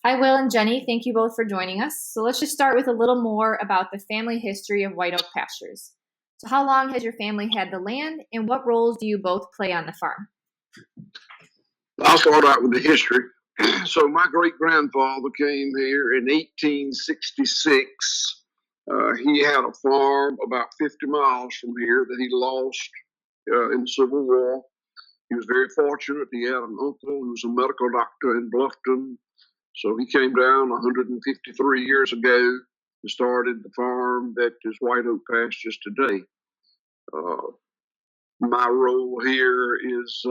Hi, Will and Jenni. Thank you both for joining us. So let's just start with a little more about the family history of White Oak Pastures. So how long has your family had the land, and what roles do you both play on the farm? I'll start out with the history. So my great grandfather came here in 1866. He had a farm about 50 miles from here that he lost in the Civil War. He was very fortunate. He had an uncle who was a medical doctor in Bluffton. So he came down 153 years ago and started the farm that is White Oak Pastures today. My role here is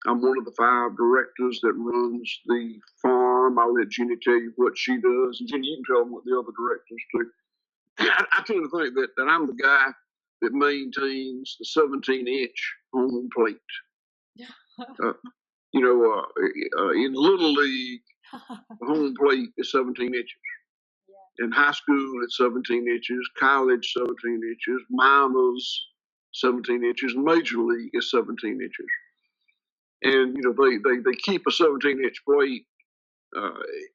I'm one of the 5 directors that runs the farm. I'll let Jenni tell you what she does. And Jenni, you can tell them what the other directors do. I tend to think that I'm the guy that maintains the 17-inch home plate. Uh, in Little League, the home plate is 17 inches. In high school, it's 17 inches. College, 17 inches. Minors, 17 inches. Major League is 17 inches. And they keep a 17-inch plate.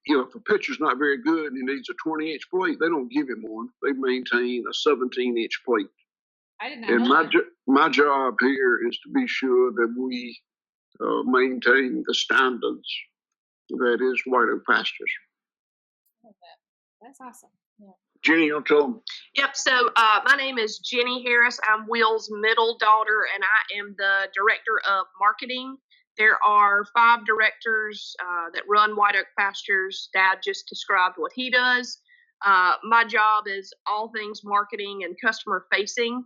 If a pitcher's not very good and he needs a 20-inch plate, they don't give him one. They maintain a 17-inch plate. I did not And know that. my job here is to be sure that we maintain the standards that is White Oak Pastures. That's awesome. Yeah. Jenni, you'll tell them. Yep. So my name is Jenni Harris. I'm Will's middle daughter, and I am the director of marketing. There are 5 directors that run White Oak Pastures. Dad just described what he does. My job is all things marketing and customer facing.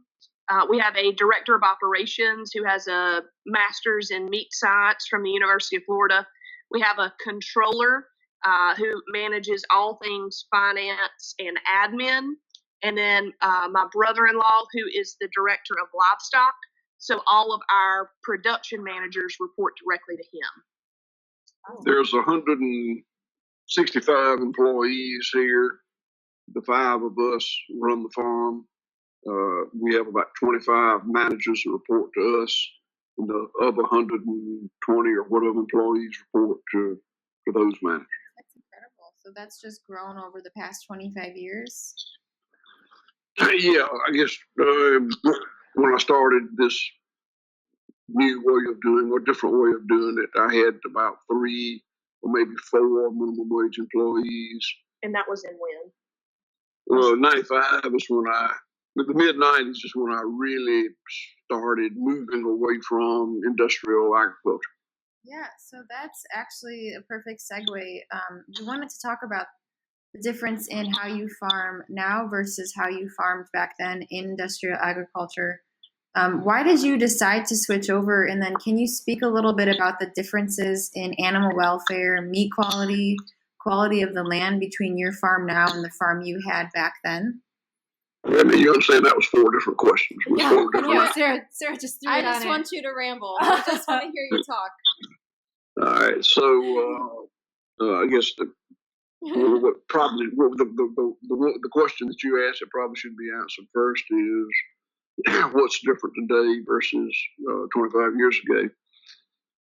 We have a director of operations who has a master's in meat science from the University of Florida. We have a controller who manages all things finance and admin. And then my brother-in-law, who is the director of livestock. So all of our production managers report directly to him. There's 165 employees here. The 5 of us run the farm. We have about 25 managers who report to us, and the other 120 or whatever employees report to those managers. That's incredible. So that's just grown over the past 25 years? Yeah, I guess when I started this new way of doing or different way of doing it, I had about 3 or maybe 4 minimum wage employees. And that was in when? Well, 95 is when the mid-90s is when I really started moving away from industrial agriculture. Yeah, so that's actually a perfect segue. We wanted to talk about the difference in how you farm now versus how you farmed back then in industrial agriculture. Why did you decide to switch over? And then can you speak a little bit about the differences in animal welfare, meat quality, quality of the land between your farm now and the farm you had back then? I mean, you understand that was 4 different questions. Yeah, Sarah just threw it on I just it. want you to ramble. I just want to hear you talk. All right, so I guess the question that you asked that probably should be answered first is what's different today versus 25 years ago.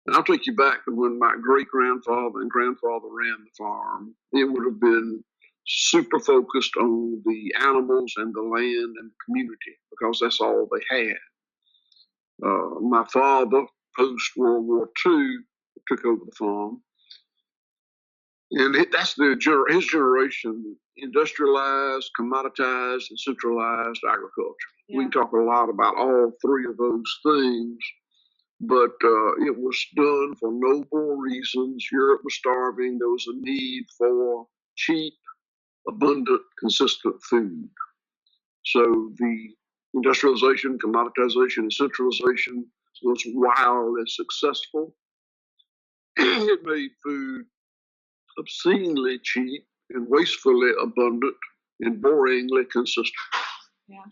And I'll take you back to when my great grandfather and grandfather ran the farm. It would have been super focused on the animals and the land and the community because that's all they had. My father, post World War II, took over the farm. And that's his generation, industrialized, commoditized, and centralized agriculture. Yeah. We can talk a lot about all 3 of those things, but it was done for noble reasons. Europe was starving. There was a need for cheap, abundant, consistent food. So the industrialization, commoditization, and centralization was wildly successful. It made food obscenely cheap and wastefully abundant and boringly consistent. Yeah.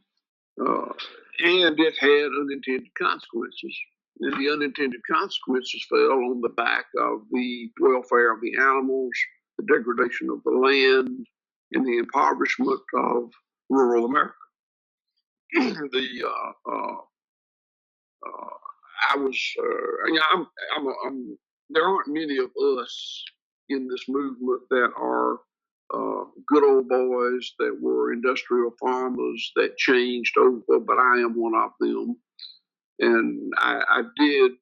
And it had unintended consequences. And the unintended consequences fell on the back of the welfare of the animals, the degradation of the land, and the impoverishment of rural America. There aren't many of us in this movement that are good old boys that were industrial farmers that changed over, but I am one of them. And I did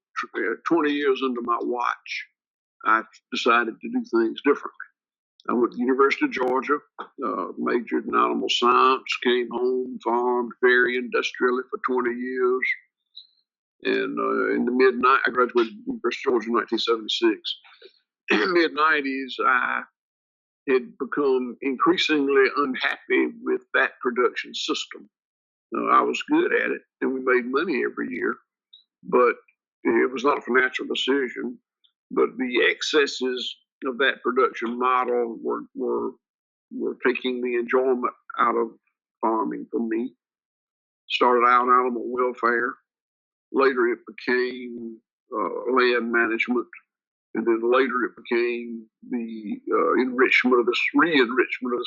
20 years under my watch. I decided to do things differently. I went to the University of Georgia, majored in animal science, came home, farmed very industrially for 20 years. And in the mid-90s, I graduated from the University of Georgia in 1976. In the mid-90s, I had become increasingly unhappy with that production system. I was good at it, and we made money every year, but it was not a financial decision. But the excesses of that production model were taking the enjoyment out of farming for me. Started out animal welfare. Later it became land management. And then later it became the re-enrichment of this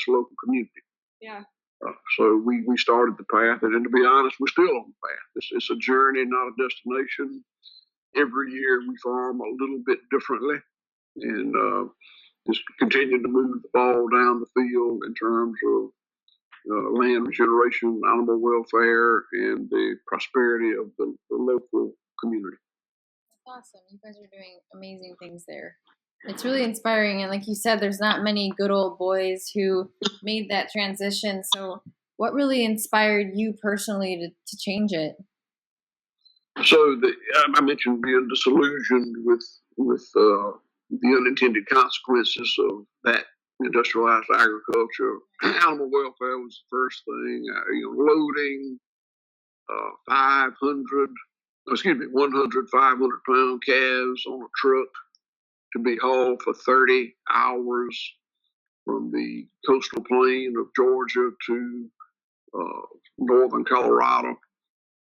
local community. Yeah. So we started the path, and to be honest, we're still on the path. It's a journey, not a destination. Every year we farm a little bit differently, and just continue to move the ball down the field in terms of land regeneration, animal welfare, and the prosperity of the local community. Awesome. You guys are doing amazing things there. It's really inspiring. And like you said, there's not many good old boys who made that transition. So what really inspired you personally to change it? So I mentioned being disillusioned with the unintended consequences of that industrialized agriculture. Animal welfare was the first thing. Loading 100, 500-pound calves on a truck to be hauled for 30 hours from the coastal plain of Georgia to northern Colorado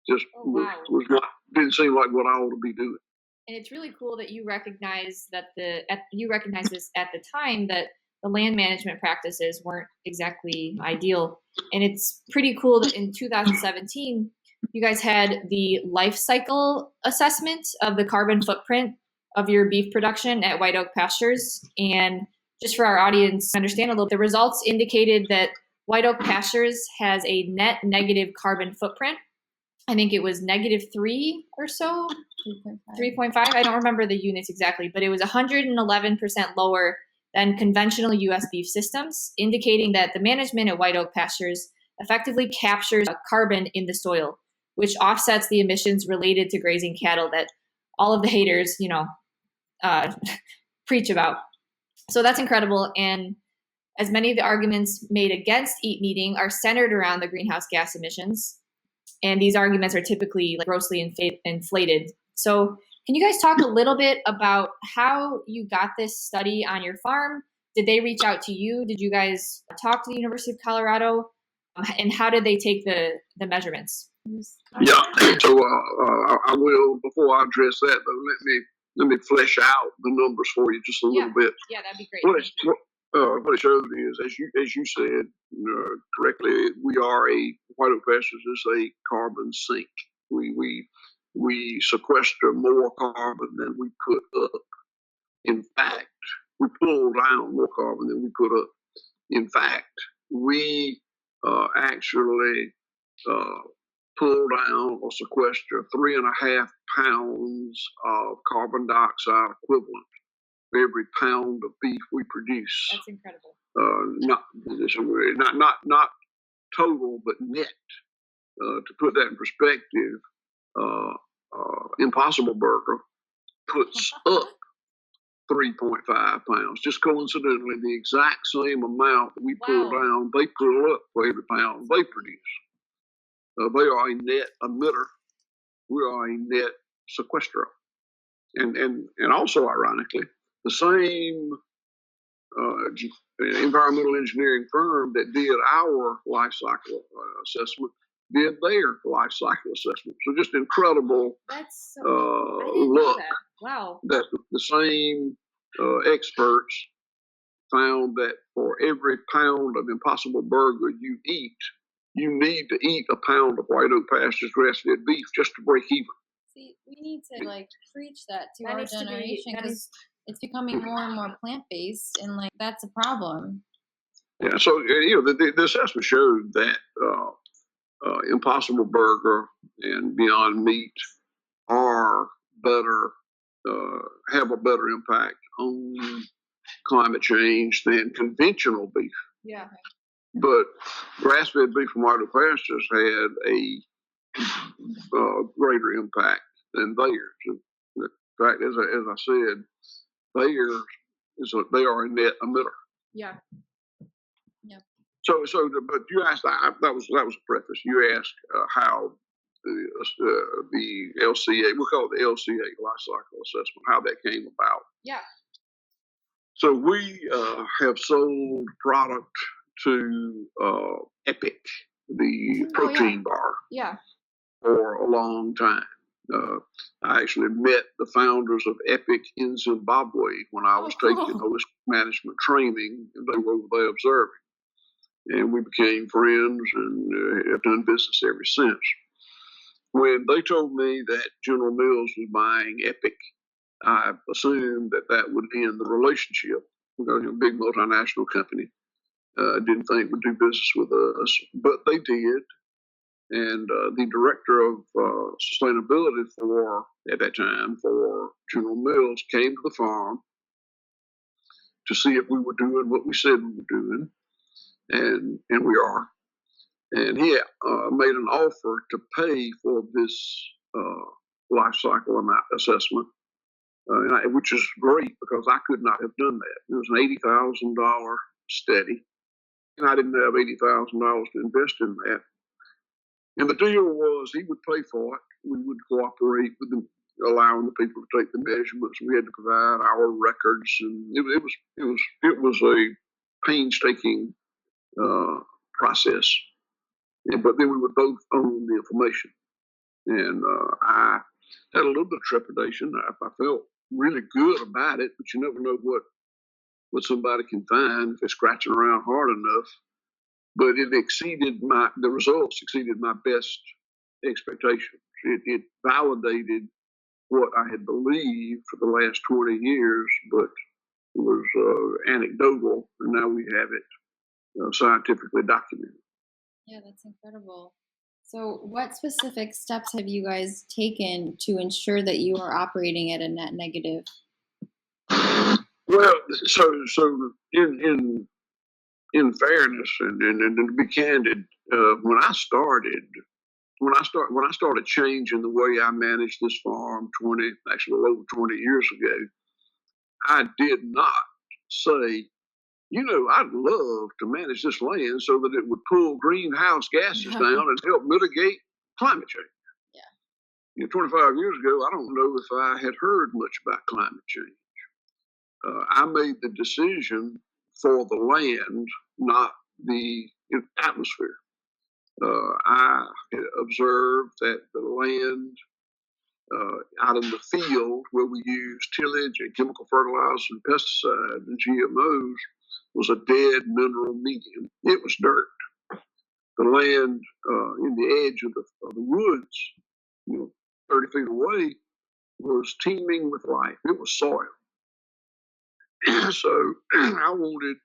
just was not, didn't seem like what I ought to be doing. And it's really cool that you recognize that you recognize this at the time, that the land management practices weren't exactly ideal. And it's pretty cool that in 2017 you guys had the life cycle assessment of the carbon footprint of your beef production at White Oak Pastures. And just for our audience to understand a little, the results indicated that White Oak Pastures has a net negative carbon footprint. I think it was -3 or so, 3.5. I don't remember the units exactly, but it was 111% lower than conventional U.S. beef systems, indicating that the management at White Oak Pastures effectively captures carbon in the soil, which offsets the emissions related to grazing cattle that all of the haters, preach about. So that's incredible. And as many of the arguments made against eat meating are centered around the greenhouse gas emissions, and these arguments are typically grossly inflated. So can you guys talk a little bit about how you got this study on your farm? Did they reach out to you? Did you guys talk to the University of Colorado? And how did they take the measurements? Yeah, so I will, before I address that, though, let me flesh out the numbers for you just a little bit. Yeah, that'd be great. What it showed is, as you said correctly, White Oak Pastures is a carbon sink. We sequester more carbon than we put up. In fact, we pull down more carbon than we put up. In fact, we actually pull down or sequester 3.5 pounds of carbon dioxide equivalent for every pound of beef we produce. That's incredible. Not total, but net. To put that in perspective, Impossible Burger puts up 3.5 pounds. Just coincidentally, the exact same amount that we pull down, they pull up for every pound they produce. They are a net emitter. We are a net sequesterer. And also, ironically, the same environmental engineering firm that did our life cycle assessment did their life cycle assessment. So just incredible luck. Wow. That the same experts found that for every pound of Impossible Burger you eat, you need to eat a pound of White Oak Pastures grass-fed beef just to break even. See, we need to preach that to our generation, because it's becoming more and more plant-based, and like that's a problem. Yeah, so the assessment showed that Impossible Burger and Beyond Meat are better, have a better impact on climate change than conventional beef. Yeah. But grass-fed beef from White Oak Pastures had a greater impact than theirs. In fact, as I said, theirs they are a net emitter. Yeah. But you asked that was a preface. You asked how the LCA, we call it the LCA, life cycle assessment, how that came about. Yeah. So we have sold product to Epic, the protein bar. Yeah. For a long time. I actually met the founders of Epic in Zimbabwe when I was taking holistic management training, and they were over there observing. And we became friends and have done business ever since. When they told me that General Mills was buying Epic, I assumed that would end the relationship. A big multinational company didn't think would do business with us, but they did. And the director of sustainability at that time for General Mills came to the farm to see if we were doing what we said we were doing, and we are. And he made an offer to pay for this life cycle assessment, which is great because I could not have done that. It was an $80,000 study, and I didn't have $80,000 to invest in that. And the deal was he would pay for it. We would cooperate with them, allowing the people to take the measurements. We had to provide our records, and it was a painstaking process. But then we would both own the information, and I had a little bit of trepidation. I felt really good about it, but you never know what somebody can find if they're scratching around hard enough. But the results exceeded my best expectations. It validated what I had believed for the last 20 years, but it was anecdotal, and now we have it scientifically documented. Yeah, that's incredible. So what specific steps have you guys taken to ensure that you are operating at a net negative? Well, so in fairness and to be candid, when I started changing the way I managed this farm over 20 years ago, I did not say, I'd love to manage this land so that it would pull greenhouse gases down and help mitigate climate change. Yeah. 25 years ago, I don't know if I had heard much about climate change. I made the decision for the land, not the atmosphere. I observed that the land out in the field where we use tillage and chemical fertilizers and pesticides and GMOs was a dead mineral medium. It was dirt. The land in the edge of the woods, 30 feet away, was teeming with life. It was soil. So I wanted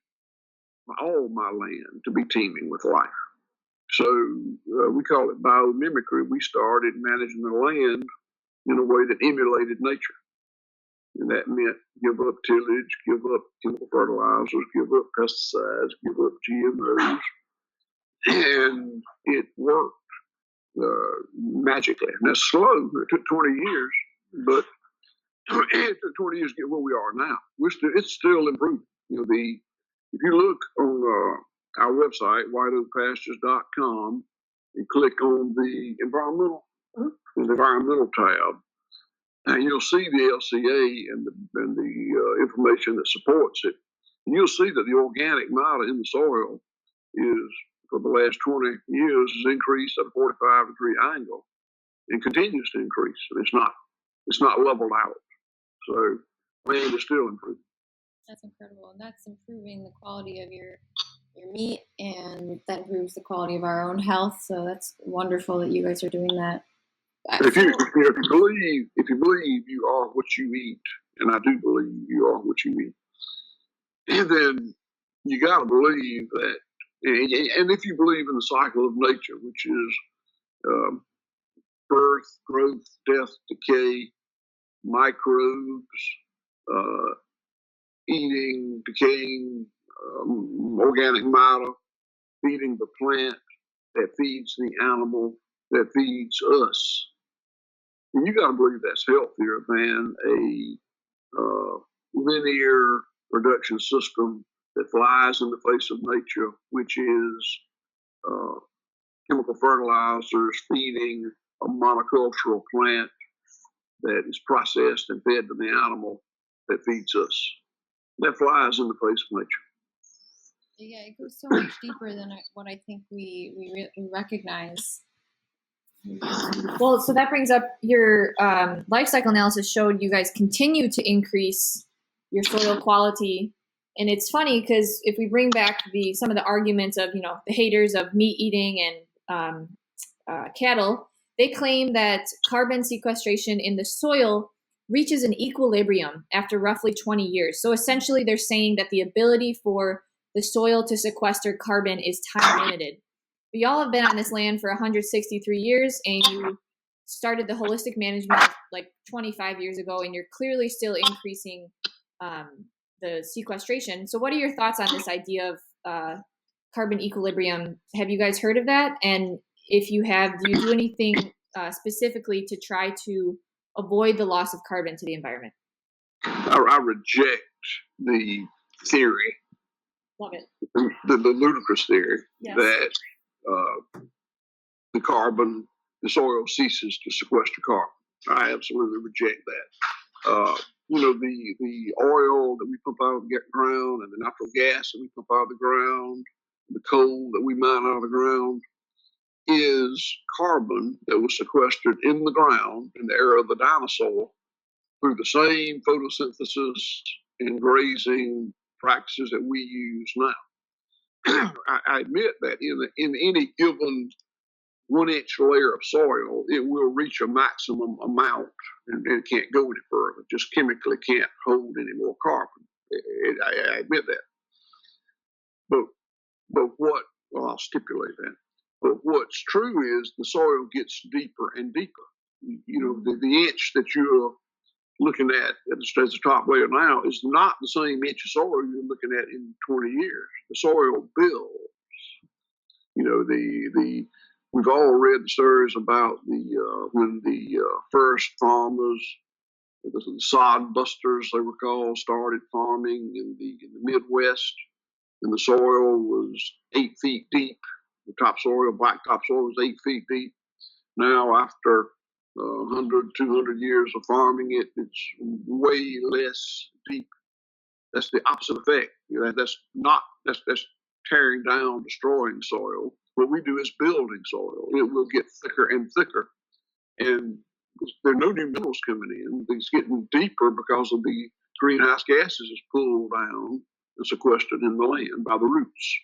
all my land to be teeming with life. So we call it biomimicry. We started managing the land in a way that emulated nature. And that meant give up tillage, give up chemical fertilizers, give up pesticides, give up GMOs. And it worked magically. And that's slow. It took 20 years, but it took 20 years to get where we are now. It's still improving. If you look on our website, whiteoakpastures.com, and click on the environmental tab, and you'll see the LCA and the information that supports it. And you'll see that the organic matter in the soil is, for the last 20 years, has increased at a 45-degree angle and continues to increase. And it's not leveled out. So land is still improving. That's incredible. And that's improving the quality of your meat, and that improves the quality of our own health. So that's wonderful that you guys are doing that. If you believe you are what you eat, And I do believe you are what you eat. And then you got to believe that, and if you believe in the cycle of nature, which is um, birth, growth, death, decay, microbes, uh, eating, decaying organic matter, feeding the plant that feeds the animal that feeds us. And you got to believe that's healthier than a linear production system that flies in the face of nature, which is uh, chemical fertilizers feeding a monocultural plant that is processed and fed to the animal that feeds us. That flies in the face of nature. Yeah, it goes so much deeper than what I think we recognize. Well, so that brings up your life cycle analysis showed you guys continue to increase your soil quality. And it's funny because if we bring back some of the arguments of, the haters of meat eating and cattle, they claim that carbon sequestration in the soil reaches an equilibrium after roughly 20 years. So essentially they're saying that the ability for the soil to sequester carbon is time limited. But y'all have been on this land for 163 years, and you started the holistic management like 25 years ago, and you're clearly still increasing the sequestration. So what are your thoughts on this idea of carbon equilibrium? Have you guys heard of that? And if you have, do you do anything specifically to try to avoid the loss of carbon to the environment? I reject the theory. Love it. The ludicrous theory yes. that the soil ceases to sequester carbon. I absolutely reject that. The oil that we pump out of the ground and the natural gas that we pump out of the ground, the coal that we mine out of the ground is carbon that was sequestered in the ground in the era of the dinosaur through the same photosynthesis and grazing practices that we use now. I admit that in any given 1-inch layer of soil, it will reach a maximum amount and it can't go any further. Just chemically can't hold any more carbon. I admit that. But I'll stipulate that. But what's true is the soil gets deeper and deeper. The inch that you're looking at the top layer now is not the same inch of soil you're looking at in 20 years. The soil builds. We've all read the stories about when the first farmers, the sod busters they were called, started farming in the Midwest, and the soil was 8 feet deep. The topsoil, black topsoil, was 8 feet deep. Now, after 100, 200 years of farming it, it's way less deep. That's the opposite effect. That's tearing down, destroying soil. What we do is building soil. It will get thicker and thicker. And there are no new minerals coming in. It's getting deeper because of the greenhouse gases is pulled down and sequestered in the land by the roots.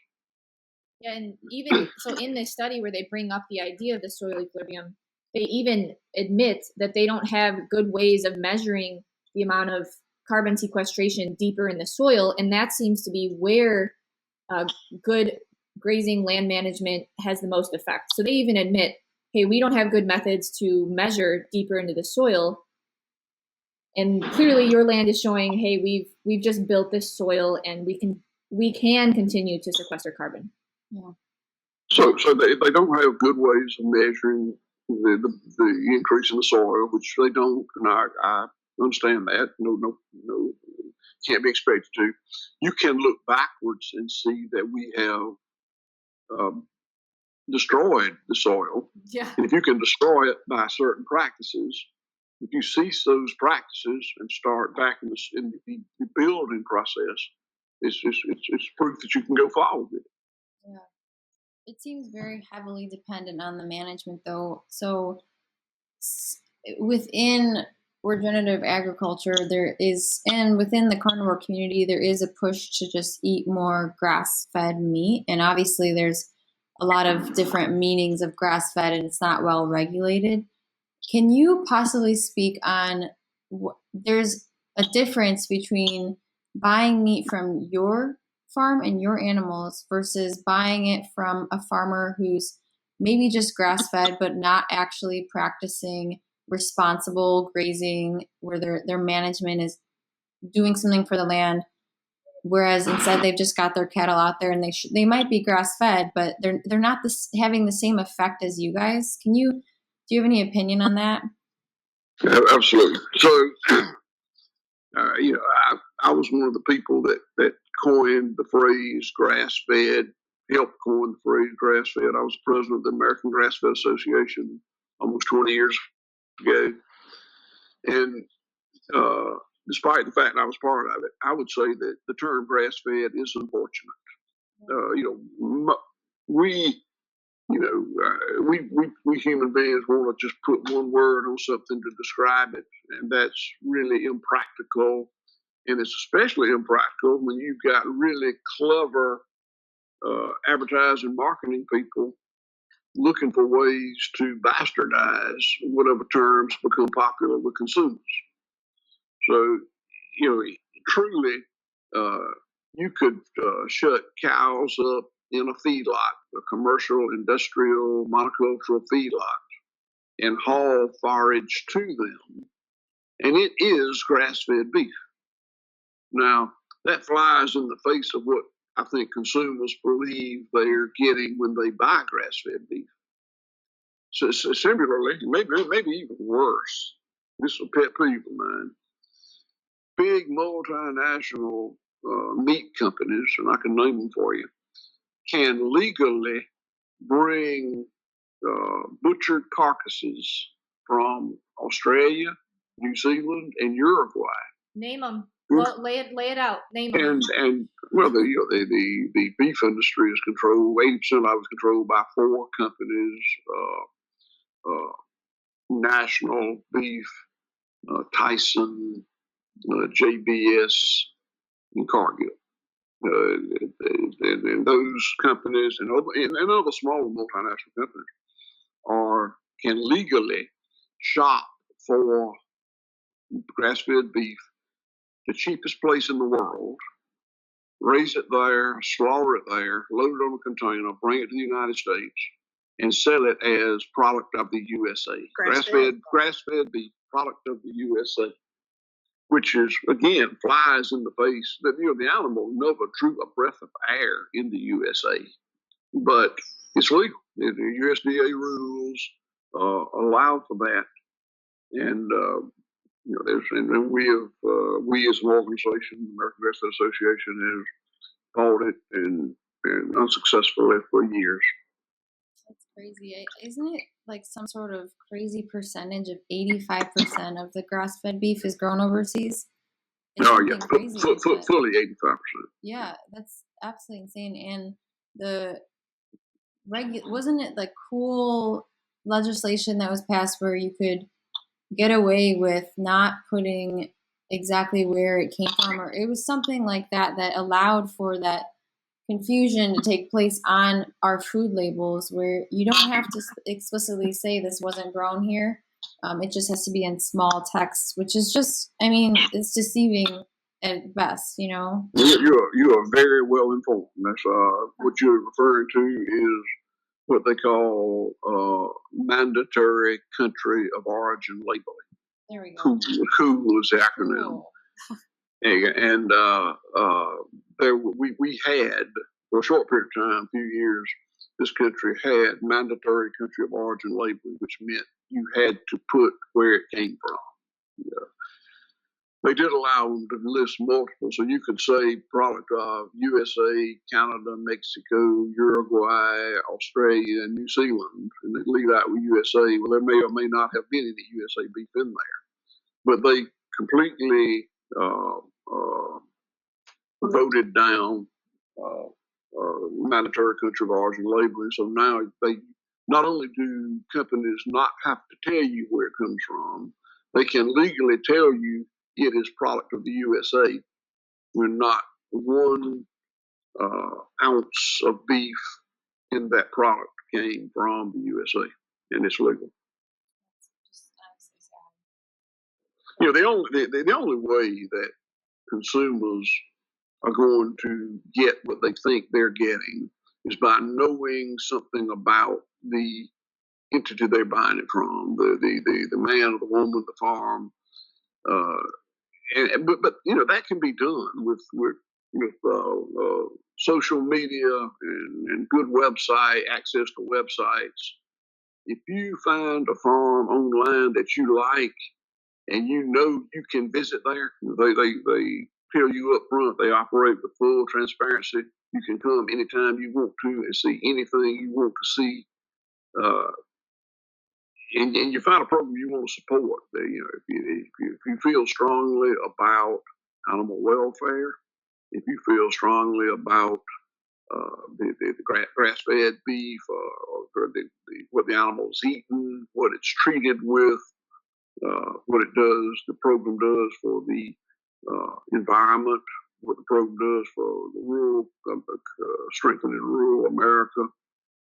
Yeah, and even so in this study where they bring up the idea of the soil equilibrium, they even admit that they don't have good ways of measuring the amount of carbon sequestration deeper in the soil, and that seems to be where good grazing land management has the most effect. So they even admit, hey, we don't have good methods to measure deeper into the soil. And clearly your land is showing, hey, we've just built this soil and we can continue to sequester carbon. Yeah. So they don't have good ways of measuring the increase in the soil, which they don't, and I understand that. No, can't be expected to. You can look backwards and see that we have destroyed the soil. Yeah. And if you can destroy it by certain practices, if you cease those practices and start back in the building process, it's proof that you can go forward with it. Yeah. It seems very heavily dependent on the management, though. So within regenerative agriculture, and within the carnivore community, there is a push to just eat more grass-fed meat. And obviously there's a lot of different meanings of grass-fed, and it's not well regulated. Can you possibly speak on, there's a difference between buying meat from your farm and your animals versus buying it from a farmer who's maybe just grass-fed but not actually practicing responsible grazing, where their management is doing something for the land, whereas instead they've just got their cattle out there and they might be grass-fed, but they're not having the same effect as you guys. Do you have any opinion on that? Yeah, absolutely. So, I was one of the people that coined the phrase grass-fed, helped coin the phrase grass-fed. I was the president of the American Grass-Fed Association almost 20 years ago. And despite the fact that I was part of it, I would say that the term grass-fed is unfortunate. We human beings want to just put one word on something to describe it, and that's really impractical. And it's especially impractical when you've got really clever advertising marketing people looking for ways to bastardize whatever terms become popular with consumers. So, truly, you could shut cows up in a feedlot, a commercial, industrial, monocultural feedlot, and haul forage to them, and it is grass-fed beef. Now, that flies in the face of what I think consumers believe they're getting when they buy grass-fed beef. So similarly, maybe even worse, this is a pet peeve of mine, big multinational meat companies, and I can name them for you, can legally bring butchered carcasses from Australia, New Zealand, and Uruguay. Name them. Well, lay it out. Name them. And well, the beef industry is controlled. 80% of it is controlled by 4 companies: National Beef, Tyson, JBS, and Cargill. And those companies and other smaller multinational companies can legally shop for grass-fed beef, the cheapest place in the world, raise it there, slaughter it there, load it on a container, bring it to the United States, and sell it as product of the USA. Grass-fed beef, product of the USA. Which is, again, flies in the face that, the animal never drew a breath of air in the USA. But it's legal. The USDA rules allow for that. And, we as an organization, the American Grass-Fed Association, has fought it and unsuccessfully for years. That's crazy. Isn't it like some sort of crazy percentage of 85% of the grass-fed beef is grown overseas? Oh, yeah, fully 85%. Yeah, that's absolutely insane. And wasn't it like cool legislation that was passed where you could get away with not putting exactly where it came from, or it was something like that allowed for that confusion to take place on our food labels, where you don't have to explicitly say this wasn't grown here. It just has to be in small text, which is just, it's deceiving at best, You are very well informed. That's what you're referring to is what they call mandatory country of origin labeling. There we go. Cool is the acronym. Cool. And we had, for a short period of time, a few years, this country had mandatory country of origin labeling, which meant you had to put where it came from. Yeah. They did allow them to list multiple, so you could say product of USA, Canada, Mexico, Uruguay, Australia, and New Zealand, and they leave out with USA. Well, there may or may not have been any USA beef in there, but they completely voted down mandatory country of origin labeling. So now they not only do companies not have to tell you where it comes from, they can legally tell you it is product of the USA when not 1 ounce of beef in that product came from the USA, and it's legal. The only way that consumers are going to get what they think they're getting is by knowing something about the entity they're buying it from, the man or the woman, the farm. But that can be done with social media and good website access to websites. If you find a farm online that you like and you can visit there, they tell you up front they operate with full transparency. You can come anytime you want to and see anything you want to see. And you find a program you want to support. If you feel strongly about animal welfare, if you feel strongly about the grass-fed beef or what the animal's eating, what it's treated with, what it does, the program does for the environment, what the program does for the rural, strengthening rural America.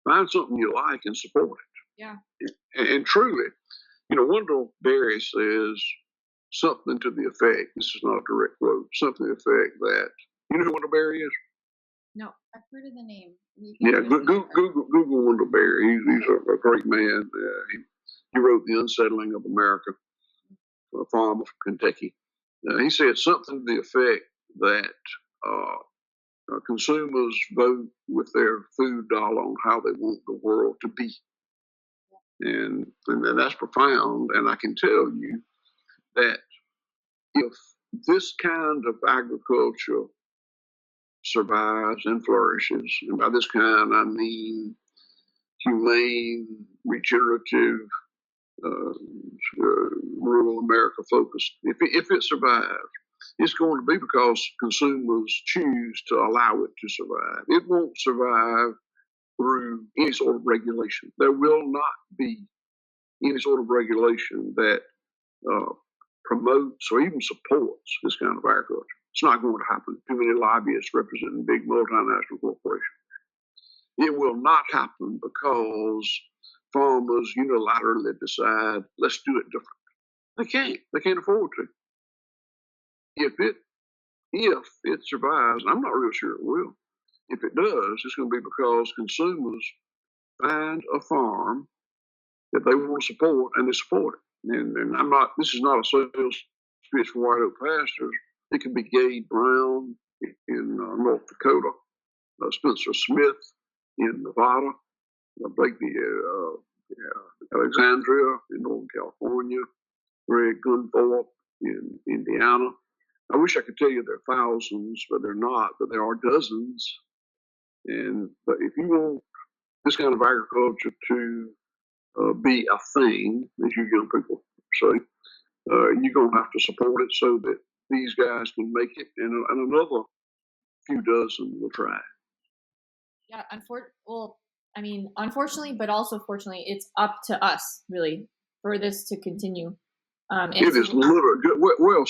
Find something you like and support it. Yeah. And truly, Wendell Berry says something to the effect, this is not a direct quote, something to the effect that, you know who Wendell Berry is? No, I've heard of the name. Yeah, Google Wendell Berry. He's a great man. He wrote The Unsettling of America, a farmer from Kentucky. He said something to the effect that consumers vote with their food dollar on how they want the world to be. And that's profound. And I can tell you that if this kind of agriculture survives and flourishes, and by this kind I mean humane, regenerative, rural America focused, if it survives, it's going to be because consumers choose to allow it to survive. It won't survive through any sort of regulation. There will not be any sort of regulation that promotes or even supports this kind of agriculture. It's not going to happen. Too many lobbyists representing big multinational corporations. It will not happen because farmers unilaterally decide, let's do it different. They can't. They can't afford to. If it survives, I'm not real sure it will. If it does, it's going to be because consumers find a farm that they want to support and they support it. And I'm not. This is not a sales pitch for White Oak Pastures. It could be Gade Brown in North Dakota, Spencer Smith in Nevada, Blakely Alexandria in Northern California, Greg Gunthorpe in Indiana. I wish I could tell you there are thousands, but they're not. But there are dozens. But if you want this kind of agriculture to be a thing, as you young people say, you're going to have to support it so that these guys can make it, and another few dozen will try. Yeah, unfortunately, but also fortunately, it's up to us really for this to continue. It is literally well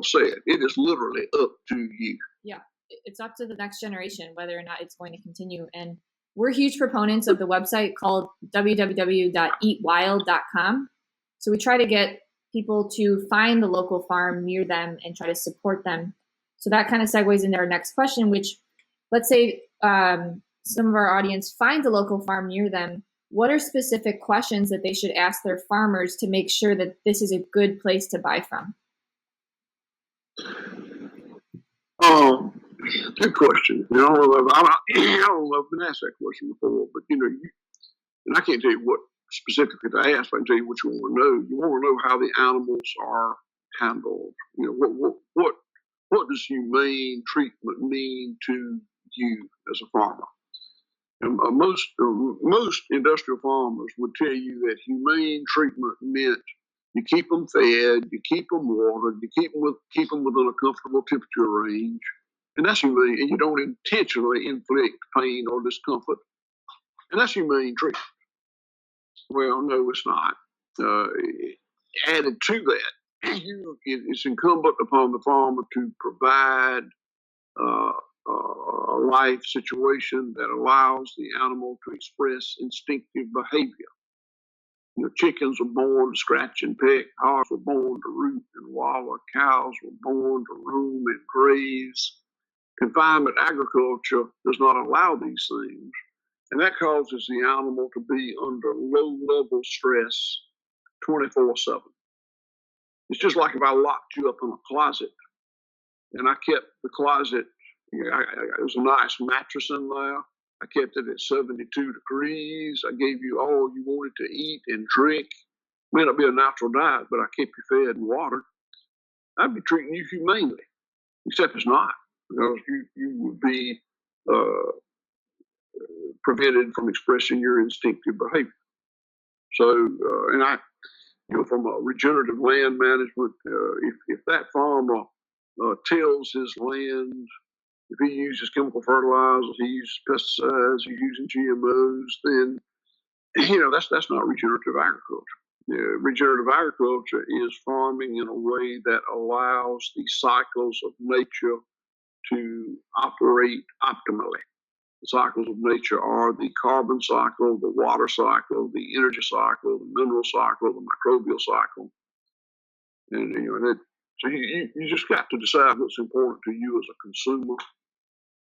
said. It is literally up to you. Yeah, it's up to the next generation whether or not it's going to continue. And we're huge proponents of the website called www.eatwild.com. So we try to get people to find the local farm near them and try to support them. So that kind of segues into our next question, which let's say some of our audience finds a local farm near them. What are specific questions that they should ask their farmers to make sure that this is a good place to buy from? Good question. I don't know if I've been asked that question before, but and I can't tell you what specifically to ask. But I can tell you what you want to know. You want to know how the animals are handled. What does humane treatment mean to you as a farmer? And most industrial farmers would tell you that humane treatment meant you keep them fed, you keep them watered, you keep them within a comfortable temperature range, and that's humane. And you don't intentionally inflict pain or discomfort, and that's humane treatment. Well, no, it's not. Added to that, it's incumbent upon the farmer to provide a life situation that allows the animal to express instinctive behavior. chickens were born to scratch and peck, hogs were born to root and wallow, cows were born to roam and graze. Confinement agriculture does not allow these things, and that causes the animal to be under low-level stress 24/7. It's just like if I locked you up in a closet and I kept the closet, there was a nice mattress in there. I kept it at 72 degrees. I gave you all you wanted to eat and drink. May not be a natural diet, but I kept you fed and watered. I'd be treating you humanely, except it's not, because you would be prevented from expressing your instinctive behavior. So, and from a regenerative land management, if that farmer tills his land, if he uses chemical fertilizers, he uses pesticides, he's using GMOs, then that's not regenerative agriculture. Regenerative agriculture is farming in a way that allows the cycles of nature to operate optimally. The cycles of nature are the carbon cycle, the water cycle, the energy cycle, the mineral cycle, the microbial cycle. And so you just got to decide what's important to you as a consumer,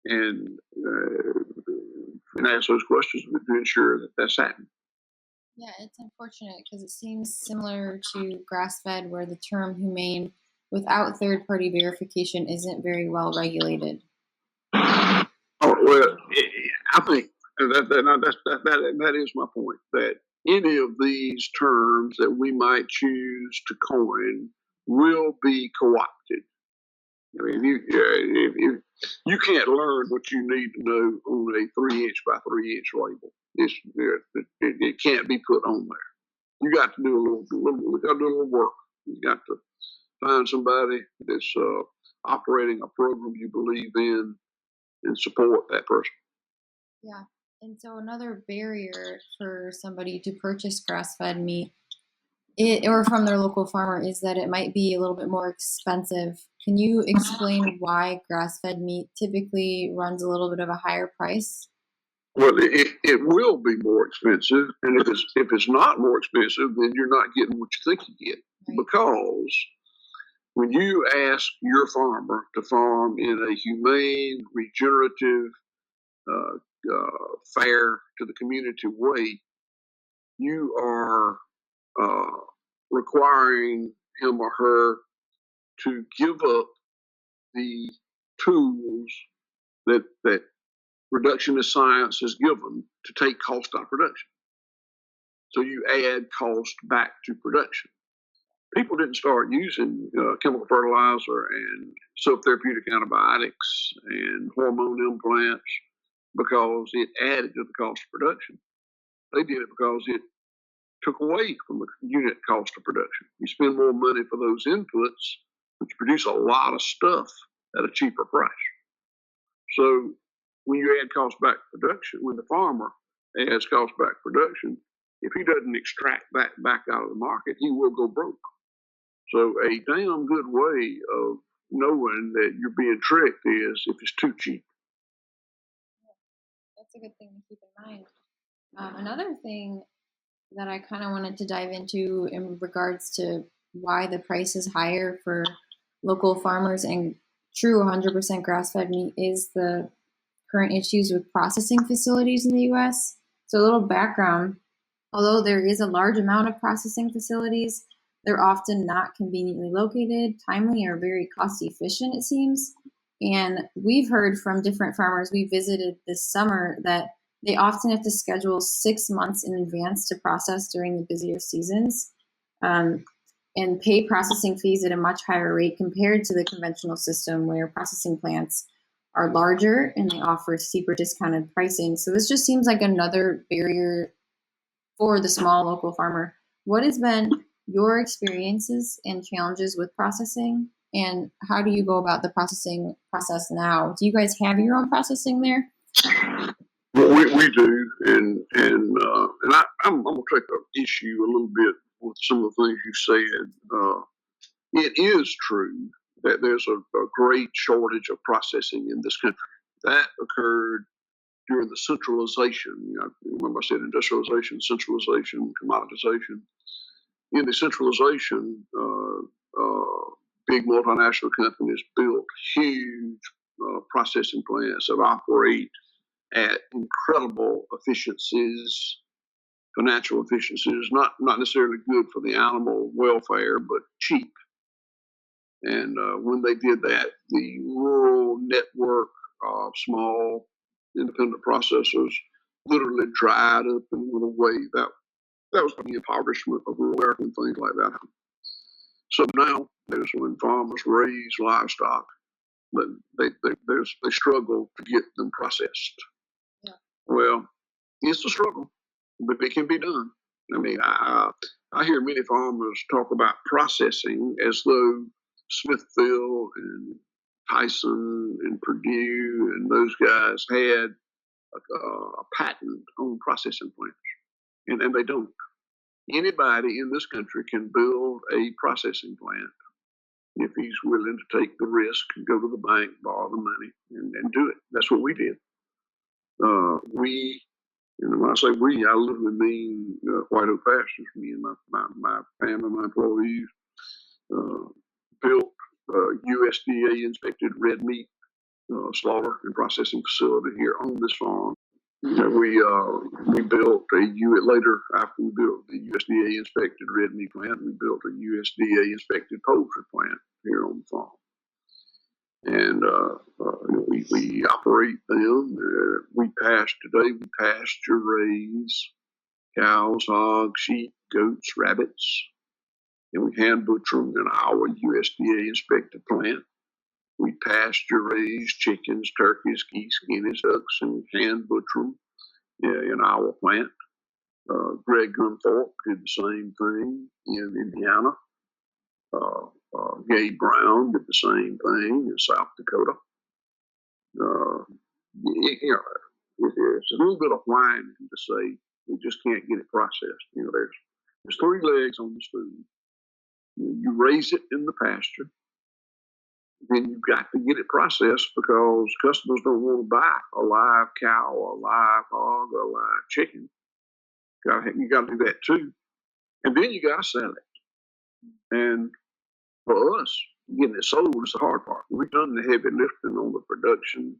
and ask those questions to ensure that that's happening. Yeah, it's unfortunate because it seems similar to grass-fed, where the term humane without third-party verification isn't very well regulated. Oh, well, I think that is my point, that any of these terms that we might choose to coin will be co-opted. I mean, you can't learn what you need to know on a 3-inch by 3-inch label. It can't be put on there. You got to do a little work. You got to find somebody that's operating a program you believe in and support that person. Yeah. And so another barrier for somebody to purchase grass-fed meat or from their local farmer is that it might be a little bit more expensive. Can you explain why grass-fed meat typically runs a little bit of a higher price? Well, it will be more expensive, and if it's not more expensive, then you're not getting what you think you get. Right. Because when you ask your farmer to farm in a humane, regenerative, fair to the community way, you are requiring him or her to give up the tools that reductionist science has given to take cost out of production. So you add cost back to production. People didn't start using chemical fertilizer and subtherapeutic antibiotics and hormone implants because it added to the cost of production. They did it because it took away from the unit cost of production. You spend more money for those inputs, but you produce a lot of stuff at a cheaper price. So when you add cost back to production, when the farmer adds cost back to production, if he doesn't extract that back out of the market, he will go broke. So a damn good way of knowing that you're being tricked is if it's too cheap. That's a good thing to keep in mind. Another thing that I kind of wanted to dive into in regards to why the price is higher for local farmers and true 100% grass-fed meat is the current issues with processing facilities in the U.S. So a little background, although there is a large amount of processing facilities, they're often not conveniently located, timely, or very cost efficient, it seems. And we've heard from different farmers we visited this summer that they often have to schedule 6 months in advance to process during the busier seasons and pay processing fees at a much higher rate compared to the conventional system where processing plants are larger and they offer steeper discounted pricing. So this just seems like another barrier for the small local farmer. What has been your experiences and challenges with processing, and how do you go about the processing process now? Do you guys have your own processing there? Well, we do, and I'm going to take an issue a little bit with some of the things you said. It is true that there's a great shortage of processing in this country. That occurred during the centralization. Remember I said industrialization, centralization, commoditization. In the centralization, big multinational companies built huge processing plants that operate at incredible efficiencies, financial efficiencies, not necessarily good for the animal welfare, but cheap. And when they did that, the rural network of small independent processors literally dried up and went away. That was the impoverishment of rural America and things like that. So now there's when farmers raise livestock, but they struggle to get them processed. Yeah. Well, it's a struggle, but it can be done. I mean, I hear many farmers talk about processing as though Smithfield and Tyson and Purdue and those guys had a patent on processing plants, and they don't. Anybody in this country can build a processing plant if he's willing to take the risk and go to the bank, borrow the money, and do it. That's what we did. When I say we, I literally mean White Oak Pastures. Me and my family, my employees, built USDA inspected red meat slaughter and processing facility here on this farm. We built later after we built the USDA inspected red meat plant. We built a USDA inspected poultry plant here on the farm, and we operate them. We pasture raise cows, hogs, sheep, goats, rabbits, and we hand butcher them in our USDA inspected plant. We pasture raise chickens, turkeys, geese, guineas, ducks, and we hand butcher them in our plant. Greg Gunthorpe did the same thing in Indiana. Gabe Brown did the same thing in South Dakota. It's a little bit of whining to say we just can't get it processed. There's three legs on the stool. You raise it in the pasture, then you've got to get it processed because customers don't want to buy a live cow, a live hog, or a live chicken. You got to do that too, and then you got to sell it. And for us, getting it sold is the hard part. We've done the heavy lifting on the production,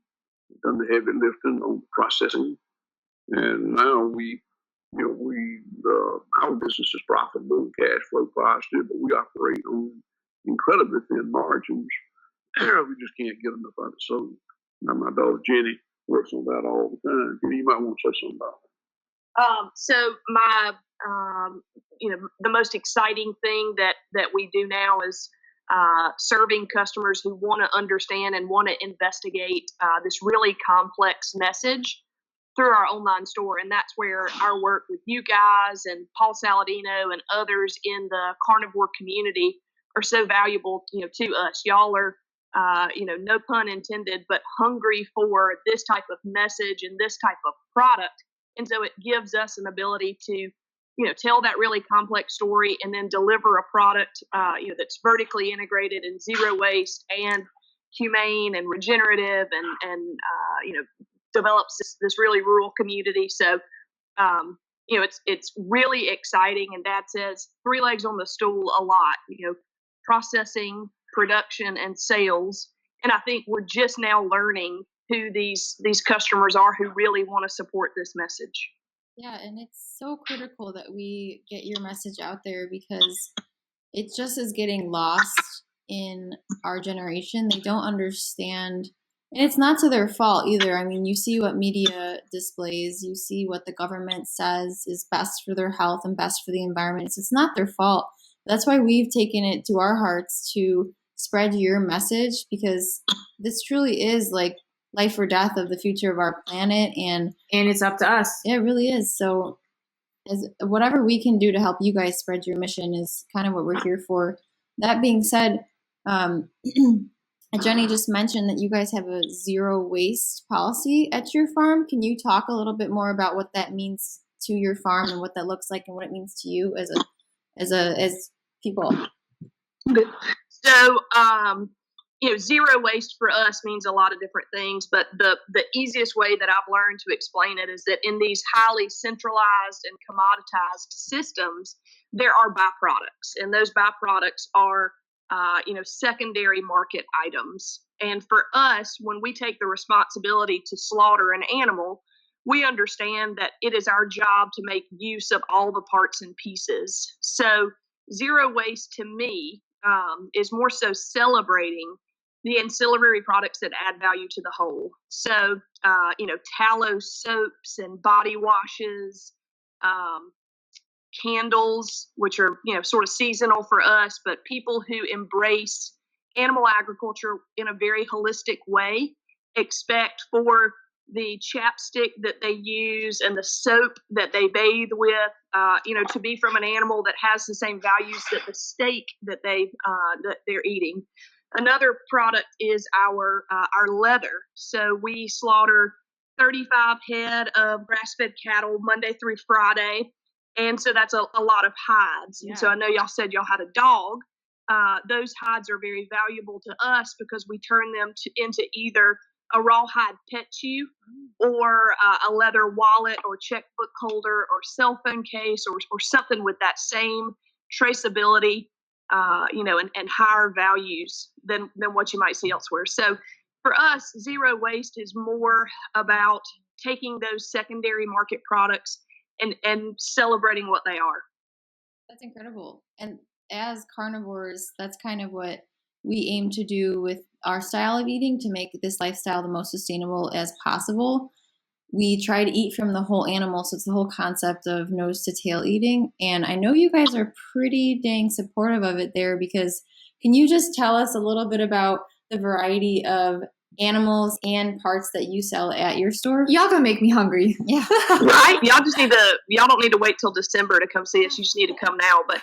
we've done the heavy lifting on processing, and now our business is profitable and cash flow positive, but we operate on incredibly thin margins. We just can't get enough of it sold. Now my daughter Jenni works on that all the time. You might want to say something about it. So my, the most exciting thing that we do now is serving customers who want to understand and want to investigate this really complex message through our online store. And that's where our work with you guys and Paul Saladino and others in the carnivore community are so valuable, to us. Y'all are, no pun intended, but hungry for this type of message and this type of product. And so it gives us an ability to, tell that really complex story and then deliver a product, that's vertically integrated and zero waste and humane and regenerative and develops this really rural community. So, it's really exciting. And Dad says three legs on the stool a lot, processing, production, and sales. And I think we're just now learning who these customers are who really want to support this message. Yeah, and it's so critical that we get your message out there because it just is getting lost in our generation. They don't understand, and it's not to their fault either. I mean, you see what media displays, you see what the government says is best for their health and best for the environment. It's not their fault. That's why we've taken it to our hearts to spread your message, because this truly is like life or death of the future of our planet, and it's up to us. It really is. So whatever we can do to help you guys spread your mission is kind of what we're here for. That being said, Jenni just mentioned that you guys have a zero waste policy at your farm. Can you talk a little bit more about what that means to your farm and what that looks like and what it means to you as people? So zero waste for us means a lot of different things, but the easiest way that I've learned to explain it is that in these highly centralized and commoditized systems, there are byproducts, and those byproducts are, secondary market items. And for us, when we take the responsibility to slaughter an animal, we understand that it is our job to make use of all the parts and pieces. So zero waste to me is more so celebrating the ancillary products that add value to the whole. So, tallow soaps and body washes, candles, which are, sort of seasonal for us, but people who embrace animal agriculture in a very holistic way expect for the chapstick that they use and the soap that they bathe with, to be from an animal that has the same values that the steak that they're eating. Another product is our leather. So we slaughter 35 head of grass-fed cattle Monday through Friday, and so that's a lot of hides. Yeah. And so I know y'all said y'all had a dog. Those hides are very valuable to us because we turn them into either a rawhide pet chew or a leather wallet or checkbook holder or cell phone case or something with that same traceability, and higher values than what you might see elsewhere. So for us, zero waste is more about taking those secondary market products and celebrating what they are. That's incredible. And as carnivores, that's kind of what we aim to do with our style of eating to make this lifestyle the most sustainable as possible. We try to eat from the whole animal, so it's the whole concept of nose to tail eating. And I know you guys are pretty dang supportive of it there, because can you just tell us a little bit about the variety of animals and parts that you sell at your store? Y'all gonna make me hungry. Yeah. Right? Y'all don't need to wait till December to come see us. You just need to come now. But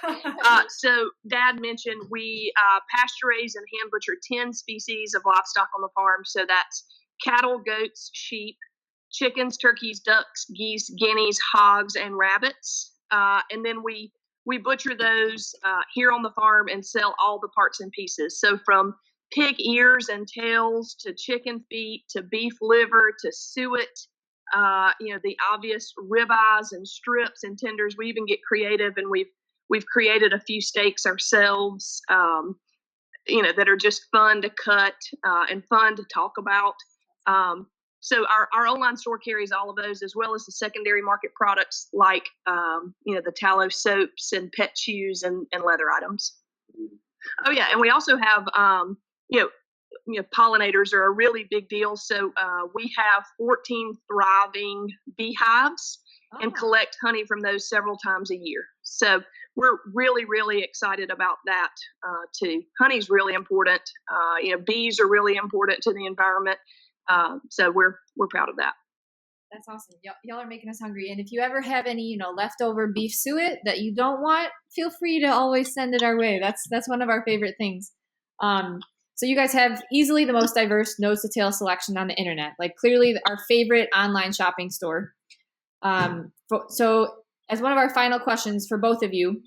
so Dad mentioned we pasture raise and hand butcher 10 species of livestock on the farm. So that's cattle, goats, sheep, chickens, turkeys, ducks, geese, guineas, hogs, and rabbits. And then we butcher those here on the farm and sell all the parts and pieces. So from pig ears and tails to chicken feet to beef liver to suet, the obvious ribeyes and strips and tenders. We even get creative, and we've created a few steaks ourselves, that are just fun to cut and fun to talk about. So our online store carries all of those, as well as the secondary market products like, the tallow soaps and pet chews and leather items. Oh yeah, and we also have, pollinators are a really big deal. So we have 14 thriving beehives and collect honey from those several times a year. So we're really, really excited about that too. Honey's really important. Bees are really important to the environment. So we're proud of that. That's awesome. Y'all are making us hungry. And if you ever have any, leftover beef suet that you don't want, feel free to always send it our way. That's one of our favorite things. So you guys have easily the most diverse nose to tail selection on the internet. Like clearly our favorite online shopping store. So as one of our final questions for both of you,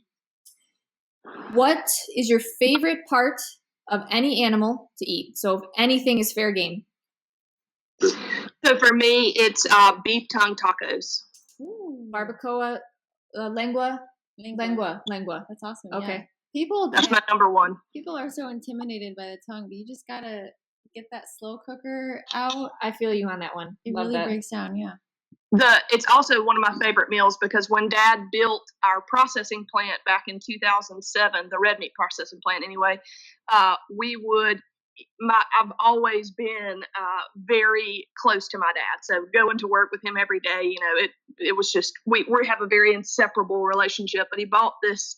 what is your favorite part of any animal to eat? So if anything is fair game. So for me, it's beef tongue tacos. Ooh. Barbacoa, lengua. That's awesome. Okay. Yeah. That's my number one. People are so intimidated by the tongue, but you just gotta get that slow cooker out. I feel you on that one. It really breaks down. Yeah. It's also one of my favorite meals because when Dad built our processing plant back in 2007, the red meat processing plant anyway, I've always been very close to my dad. So going to work with him every day, it was just, we have a very inseparable relationship. But he bought this,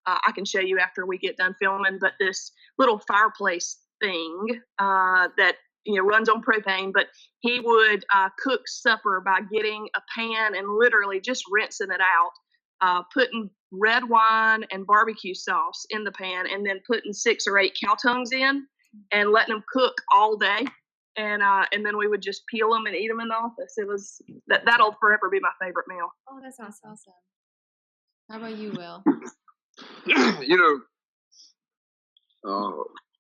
I can show you after we get done filming, but this little fireplace thing that, runs on propane. But he would cook supper by getting a pan and literally just rinsing it out, putting red wine and barbecue sauce in the pan, and then putting 6 or 8 cow tongues in and letting them cook all day. And then we would just peel them and eat them in the office. It was that'll forever be my favorite meal. Oh, that's awesome. How about you, Will?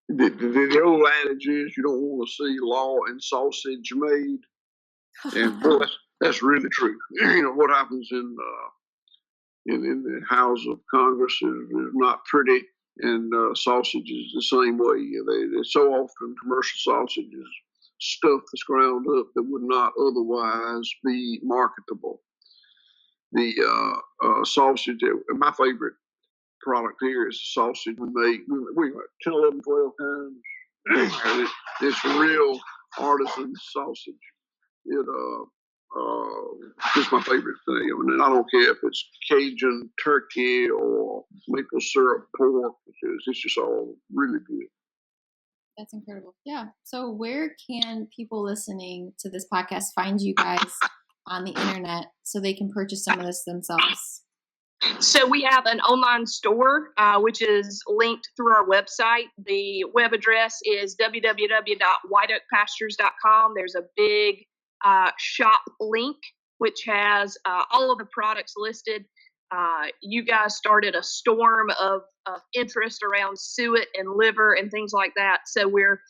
the old adage is you don't want to see law and sausage made, and boy, that's really true. You know what happens in the House of Congress is not pretty, and sausage is the same way. They so often commercial sausage is stuff that's ground up that would not otherwise be marketable. The sausage, my favorite product here is the sausage we make. We 10, 11, 12 times. It's real artisan sausage. It it's my favorite thing. I mean, I don't care if it's Cajun turkey or maple syrup pork. It's just all really good. That's incredible. Yeah. So where can people listening to this podcast find you guys on the internet so they can purchase some of this themselves? So we have an online store, which is linked through our website. The web address is www.whiteoakpastures.com. There's a big shop link, which has all of the products listed. You guys started a storm of interest around suet and liver and things like that. So we're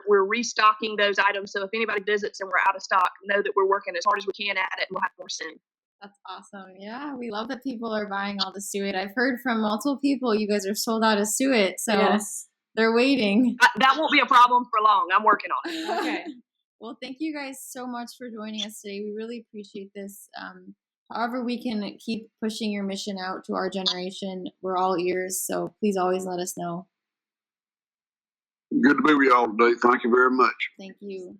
restocking those items. So if anybody visits and we're out of stock, know that we're working as hard as we can at it, and we'll have more soon. That's awesome. Yeah, we love that people are buying all the suet. I've heard from multiple people you guys are sold out of suet, so yes, they're waiting. That won't be a problem for long. I'm working on it. Okay. Well, thank you guys so much for joining us today. We really appreciate this. However we can keep pushing your mission out to our generation, we're all ears, so please always let us know. Good to be with y'all today. Thank you very much. Thank you.